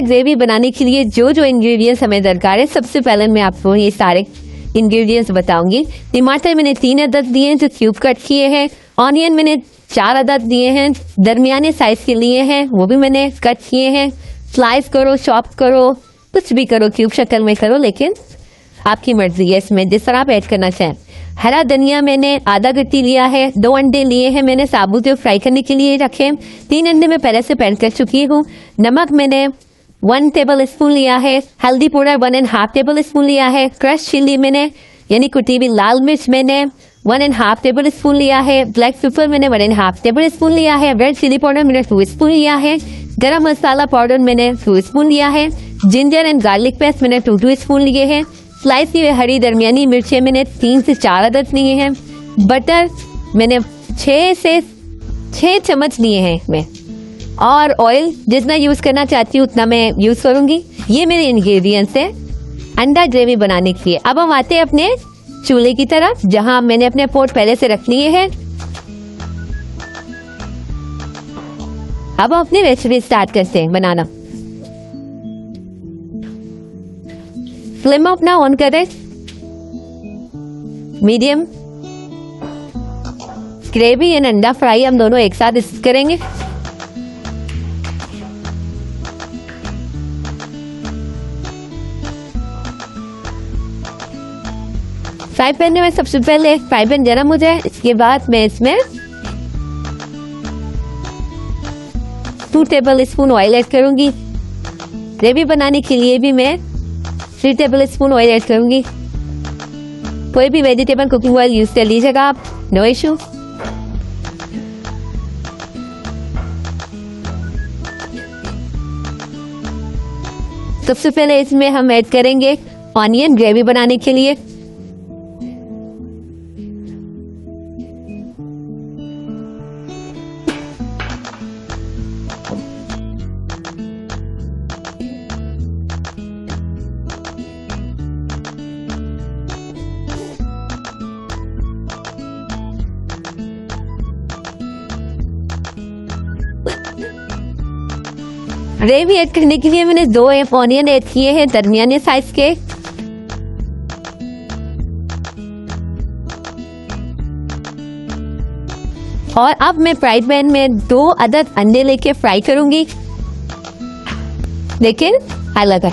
Gravy बनाने के लिए जो जो इंग्रेडिएंट्स हमें दरकार है, सबसे पहले मैं आपको ये सारे इंग्रेडिएंट्स बताऊंगी। टमाटर मैंने 3 अदद दिए हैं जो क्यूब कट किए हैं। ऑनियन मैंने 4 अदद दिए हैं, दरमियाने साइज के लिए हैं, वो भी मैंने कट किए हैं। स्लाइस करो, चॉप करो, कुछ भी करो, क्यूब शक्ल में करो, लेकिन आपकी मर्जी है इसमें जिस तरह आप ऐड करना चाहें। हरा धनिया मैंने आधा गट्टी लिया है। 2 अंडे लिए हैं मैंने साबुत, जो फ्राई करने के लिए रखे। 3 अंडे मैं पहले से पैन कर चुकी हूँ। नमक मैंने 1 टेबल स्पून लिया है। हल्दी पाउडर 1.5 टेबल स्पून लिया है। क्रश चिली मैंने यानी कुटी हुई लाल मिर्च मैंने 1.5 टेबल स्पून लिया है। ब्लैक पेपर मैंने 1.5 टेबल स्पून लिया है। रेड चिली पाउडर मैंने 2 स्पून लिया है। गरम मसाला पाउडर मैंने 2 स्पून लिया है। जिंजर एंड गार्लिक पेस्ट मैंने 2 स्पून लिए हैं। स्लाइस की हरी दरमियानी मिर्चें मैंने 3 से 4 अदद लिए हैं। बटर मैंने 6 चम्मच लिए हैं मैं, और ऑयल जितना यूज करना चाहती हूँ उतना मैं यूज करूंगी। ये मेरे इंग्रेडिएंट्स हैं अंडा ग्रेवी बनाने के लिए। अब हम आते हैं अपने चूल्हे की तरफ, जहां मैंने अपने पोट पहले से रख लिए हैं। अब हम अपनी रेसिपी स्टार्ट करते हैं बनाना। फ्लेम अपना ऑन करें, मीडियम। ग्रेवी एंड अंडा फ्राई हम दोनों एक साथ करेंगे। फ्राई पैन में सबसे पहले फ्राई पैन गर्म हो जाए, इसके बाद मैं इसमें 2 टेबल स्पून ऑयल ऐड करूंगी। ग्रेवी बनाने के लिए भी मैं 3 टेबल स्पून ऑयल ऐड करूंगी। कोई भी वेजिटेबल कुकिंग ऑयल यूज कर लीजिएगा आप, नो इशू। सबसे पहले इसमें हम ऐड करेंगे ऑनियन ग्रेवी बनाने के लिए। ग्रेवी ऐड करने के लिए मैंने 2 ऑनियन ऐड किए हैं दरमियाने साइज के। और अब मैं फ्राई पैन में 2 अदद अंडे लेके फ्राई करूंगी, लेकिन अलग है।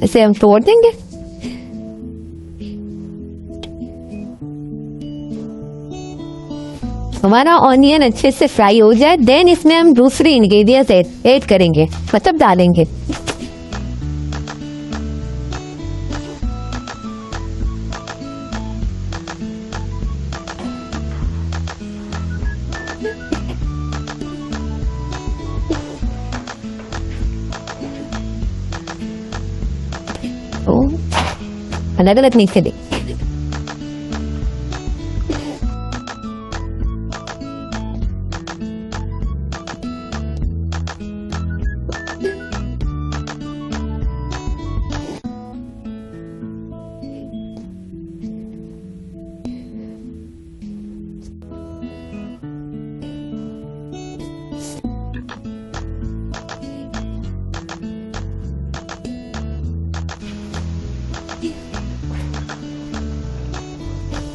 इसे हम तोड़ देंगे। हमारा ऑनियन अच्छे से फ्राई हो जाए, देन इसमें हम दूसरी इंग्रेडिएंट्स ऐड करेंगे, मतलब डालेंगे। अलग अलग नीचे दे।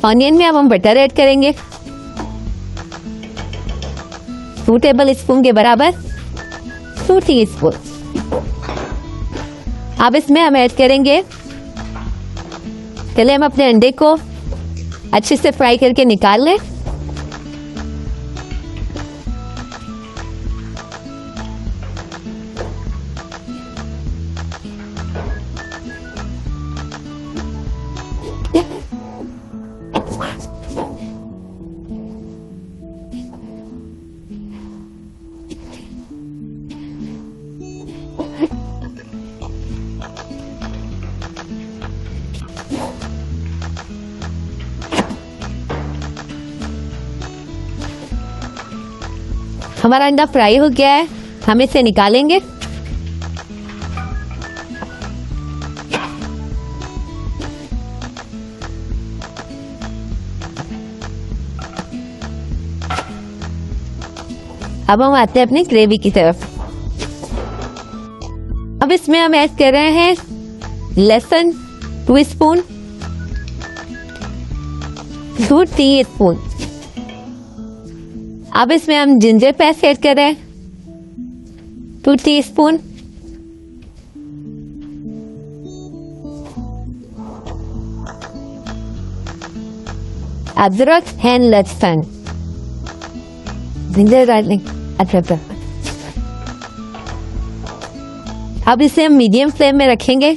ऑनियन में अब हम बटर ऐड करेंगे 2 टेबल स्पून के बराबर, 2 टीस्पून। अब इसमें हम ऐड करेंगे, पहले हम अपने अंडे को अच्छे से फ्राई करके निकाल लें। हमारा अंडा फ्राई हो गया है, हम इसे निकालेंगे। अब हम आते हैं अपनी ग्रेवी की तरफ। अब इसमें हम ऐड कर रहे हैं लहसुन 2 स्पून, 2 टीस्पून। अब इसमें हम जिंजर पेस्ट ऐड कर रहे हैं 2 टीस्पून, अदरक एंड लहसुन, जिंजर गार्लिक अदरक। अब इसे हम मीडियम फ्लेम में रखेंगे।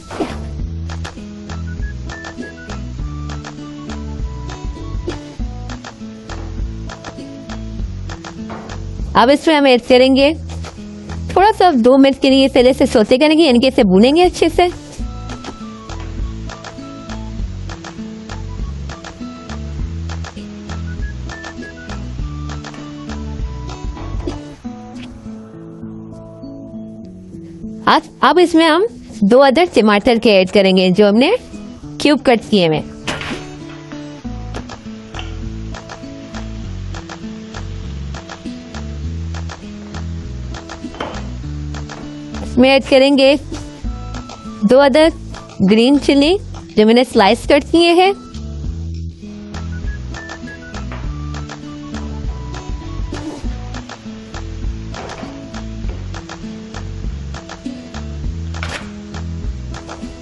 अब इसमें हम ऐड करेंगे थोड़ा सा 2 मिनट के लिए पहले से सोते करेंगे, यानी कि इसे भूनेंगे अच्छे से। अब इसमें हम 2 अदर टमाटर के ऐड करेंगे जो हमने क्यूब कट किए हैं। इसमें ऐड करेंगे 2 अदर ग्रीन चिली जो मैंने स्लाइस कट किए हैं।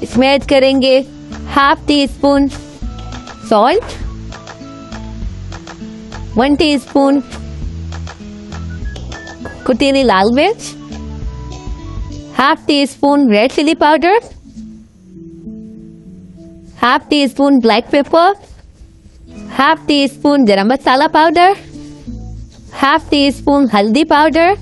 इसमें ऐड करेंगे ½ टीस्पून सॉल्ट, 1 टीस्पून कुटी लाल मिर्च, ½ teaspoon red chilli powder, ½ teaspoon black pepper, ½ teaspoon garam masala powder, ½ teaspoon हल्दी पाउडर,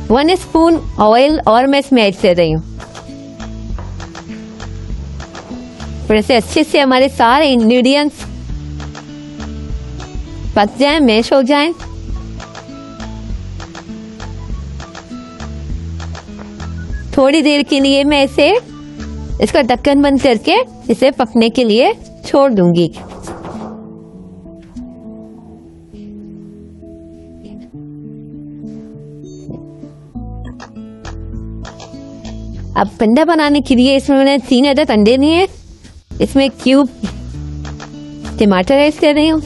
वन स्पून ऑयल और मैं इसमें ऐड कर रही हूँ। फिर से अच्छे से हमारे सारे इंग्रेडिएंट्स पक जाएं, मैश हो जाएं। थोड़ी देर के लिए मैं इसका ढक्कन बंद करके इसे पकने के लिए छोड़ दूंगी। अब अंडा बनाने के लिए इसमें मैंने 3 अदद अंडे लिए हैं। इसमें क्यूब टमाटर ऐड कर रही हूँ,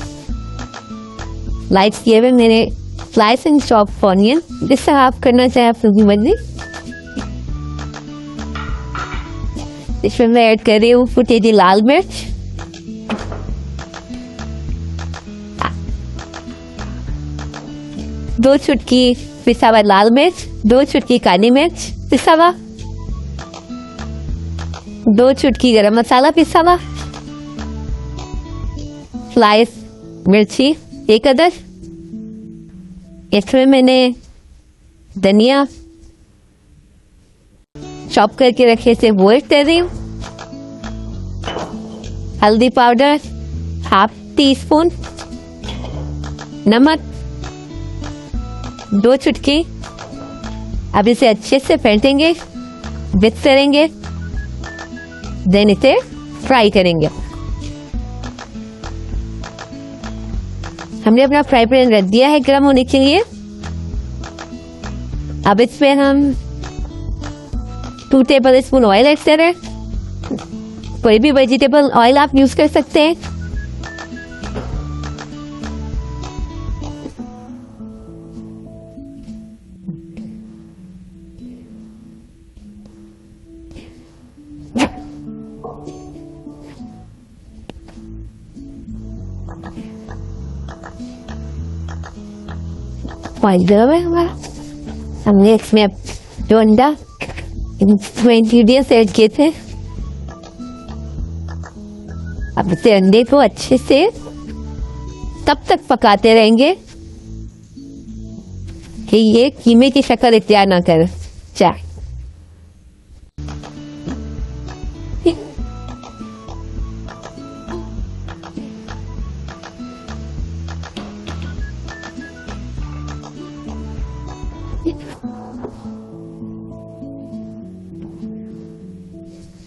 लाइट किए हुए मेरे स्लाइस एंड चॉप ऑनियन, जिससे आप करना चाहें आप अपनी मर्जी। इसमें मैं ऐड कर रही हूँ कुटी लाल मिर्च, दो चुटकी पिसा हुआ लाल मिर्च, 2 चुटकी काली मिर्च पिसा हुआ, 2 चुटकी गरम मसाला पिसा हुआ, स्लाइस मिर्ची 1 अदद। इसमें मैंने धनिया चॉप करके रखे थे वो ऐड कर रही हूँ, हल्दी पाउडर ½ टीस्पून, नमक 2 चुटकी। अब इसे अच्छे से फेंटेंगे, मिक्स करेंगे, देन इसे फ्राई करेंगे। हमने अपना फ्राई पैन रख दिया है गर्म होने के लिए। अब इसमें हम 2 टेबल स्पून ऑयल ऐड करें। कोई भी वेजिटेबल ऑयल आप यूज कर सकते हैं। ऑयल है हमारा। हमने इसमें जो अंडा इंग्रेडिएंट्स ऐड किए थे, अब इसे अंडे को अच्छे से तब तक पकाते रहेंगे कि ये कीमे की शक्ल इख्तियार ना कर जाए।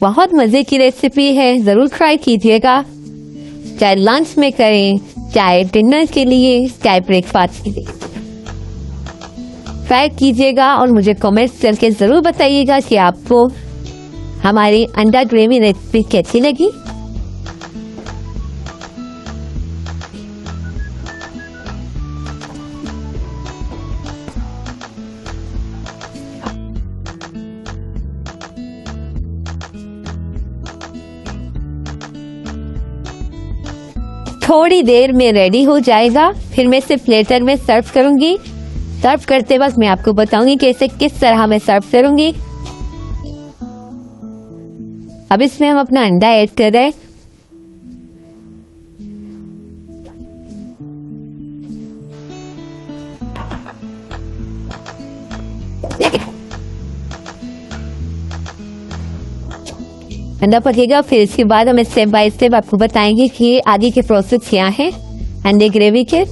बहुत मजे की रेसिपी है, जरूर ट्राई कीजिएगा, चाहे लंच में करें, चाहे डिनर के लिए, चाहे ब्रेकफास्ट के लिए। ट्राई कीजिएगा और मुझे कमेंट्स करके जरूर बताइएगा कि आपको हमारी अंडा ग्रेवी रेसिपी कैसी लगी। थोड़ी देर में रेडी हो जाएगा, फिर मैं इसे प्लेटर में सर्व करूंगी। सर्व करते वक्त मैं आपको बताऊंगी कि इसे किस तरह मैं सर्व करूंगी। अब इसमें हम अपना अंडा ऐड कर रहे हैं। अंडा पकेगा, फिर इसके बाद हम स्टेप बाय स्टेप आपको बताएंगे कि आगे के प्रोसेस क्या है अंडे ग्रेवी के।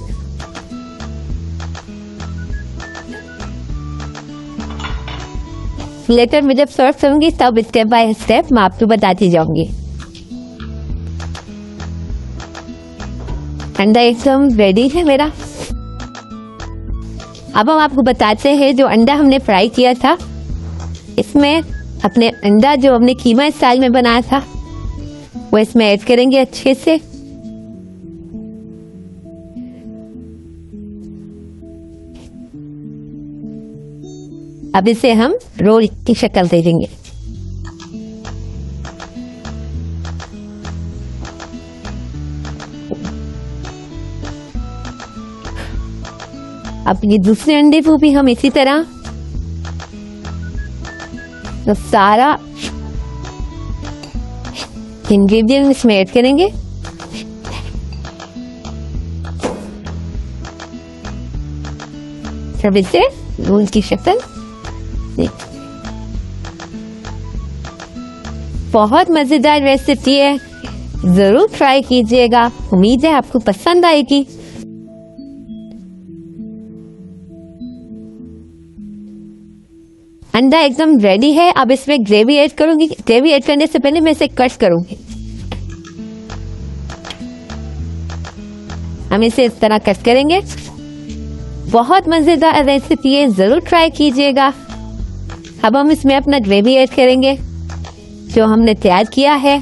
लेटर में जब सर्व करूंगी तब स्टेप बाय स्टेप मैं आपको बताती जाऊंगी। अंडा एकदम रेडी है मेरा। अब हम आपको बताते हैं जो अंडा हमने फ्राई किया था, इसमें अपने अंडा जो हमने कीमा स्टाइल में बनाया था वो इसमें ऐड करेंगे अच्छे से। अब इसे हम रोल की शक्ल दे देंगे। अब ये दूसरे अंडे को भी हम इसी तरह तो सारा इंग्रेडिएंट इसमें ऐड करेंगे। सब इसे रोल की शक्ल। बहुत मजेदार रेसिपी है, जरूर ट्राई कीजिएगा, उम्मीद है आपको पसंद आएगी। अंडा एकदम रेडी है। अब इसमें ग्रेवी ऐड करूंगी। ग्रेवी ऐड करने से पहले मैं इसे कट करूंगी। हम इसे इस तरह कट करेंगे। बहुत मजेदार रेसिपी है, जरूर ट्राई कीजिएगा। अब हम इसमें अपना ग्रेवी ऐड करेंगे जो हमने तैयार किया है।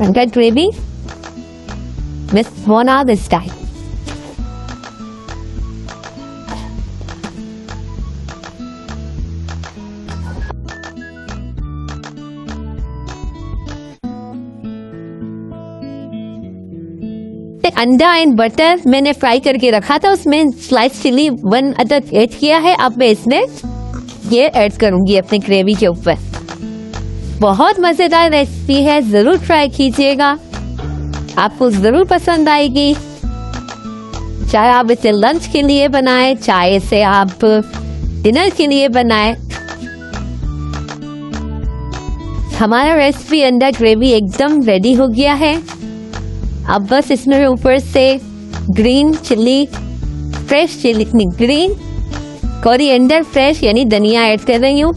अंडा gravy Miss Mona this time. अंडा एंड बटर मैंने फ्राई करके रखा था, उसमें स्लाइस चिली 1 अदद ऐड किया है। अब मैं इसमें ये ऐड करूंगी अपने ग्रेवी के ऊपर। बहुत मजेदार रेसिपी है, जरूर ट्राई कीजिएगा, आपको जरूर पसंद आएगी। चाहे आप इसे लंच के लिए बनाएं, चाहे इसे आप डिनर के लिए बनाएं। हमारा रेसिपी अंडा ग्रेवी एकदम रेडी हो गया है। अब बस इसमें ऊपर से green chilli, fresh chilli, green coriander fresh यानी धनिया ऐड कर रही हूँ।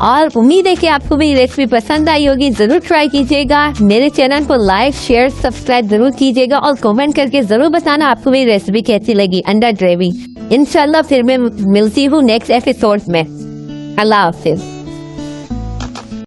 और उम्मीद है कि आपको मेरी रेसिपी पसंद आई होगी, जरूर ट्राई कीजिएगा। मेरे चैनल को लाइक शेयर सब्सक्राइब जरूर कीजिएगा और कमेंट करके जरूर बताना आपको मेरी रेसिपी कैसी लगी अंडा ग्रेवी। इंशाल्लाह फिर मैं मिलती हूँ नेक्स्ट एपिसोड में। अल्लाह हाफिज।